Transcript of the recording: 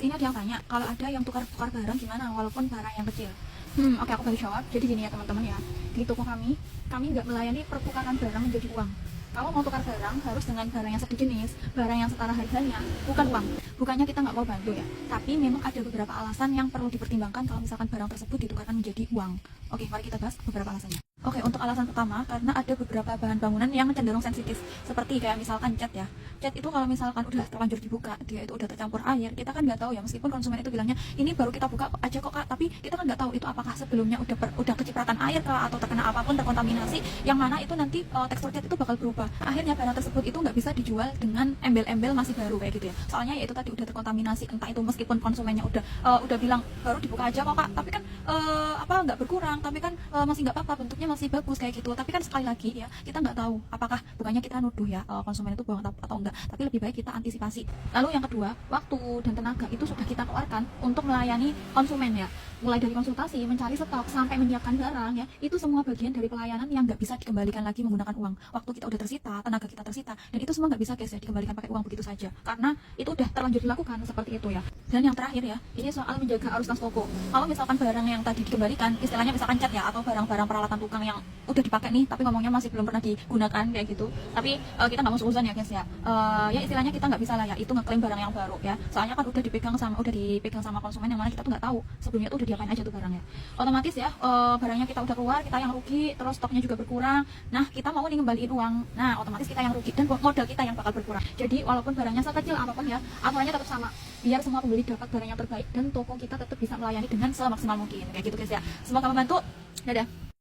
Ini ada yang tanya, kalau ada yang tukar-tukar barang gimana walaupun barang yang kecil? Oke, aku balik jawab. Jadi gini ya teman-teman ya, di toko kami nggak melayani pertukaran barang menjadi uang. Kalau mau tukar barang harus dengan barang yang sejenis, barang yang setara harganya, bukan uang. Bukannya kita nggak mau bantu ya, tapi memang ada beberapa alasan yang perlu dipertimbangkan kalau misalkan barang tersebut ditukarkan menjadi uang. Oke, mari kita bahas beberapa alasannya. Oke, untuk alasan pertama, karena ada beberapa bahan bangunan yang cenderung sensitif, seperti kayak misalkan cat ya. Cat itu kalau misalkan udah terlanjur dibuka, dia itu udah tercampur air, kita kan nggak tahu ya, meskipun konsumen itu bilangnya, ini baru kita buka aja kok kak, tapi kita kan nggak tahu itu apakah sebelumnya udah kecipratan air kah, atau terkena apapun, terkontaminasi, yang mana itu nanti tekstur cat itu bakal berubah. Akhirnya barang tersebut itu nggak bisa dijual dengan embel-embel masih baru kayak gitu ya. Soalnya ya itu tadi udah terkontaminasi, entah itu meskipun konsumennya udah bilang baru dibuka aja kok kak, tapi kan nggak berkurang, tapi kan masih nggak apa-apa, bentuknya masih bagus kayak gitu. Tapi kan sekali lagi ya, kita nggak tahu apakah, bukannya kita nuduh ya konsumen itu bohong atau enggak, tapi lebih baik kita antisipasi. Lalu yang kedua, waktu dan tenaga itu sudah kita keluarkan untuk melayani konsumen ya, mulai dari konsultasi, mencari stok, sampai menyiapkan barang ya, itu semua bagian dari pelayanan yang nggak bisa dikembalikan lagi menggunakan uang. Waktu kita udah tersita, tenaga kita tersita, dan itu semua nggak bisa guys ya dikembalikan pakai uang begitu saja, karena itu udah terlanjur dilakukan seperti itu ya. Dan yang terakhir ya, ini soal menjaga arus kas toko. Kalau misalkan barang yang tadi dikembalikan, istilahnya misalkan cat ya, atau barang-barang peralatan tukang yang udah dipakai nih, tapi ngomongnya masih belum pernah digunakan kayak gitu, tapi kita nggak mau seuzon ya guys ya. Ya istilahnya kita nggak bisa lah ya itu ngeklaim barang yang baru ya, soalnya kan udah dipegang sama konsumen, yang mana kita tuh nggak tahu sebelumnya tuh udah diapain aja tuh barangnya. Otomatis ya barangnya kita udah keluar, kita yang rugi, terus stoknya juga berkurang. Nah, kita mau nih ngembaliin uang, nah otomatis kita yang rugi dan modal kita yang bakal berkurang. Jadi walaupun barangnya sekecil apapun ya, aturannya tetap sama, biar semua pembeli dapat barang yang terbaik dan toko kita tetap bisa melayani dengan semaksimal mungkin kayak gitu guys ya. Semoga membantu. Dadah.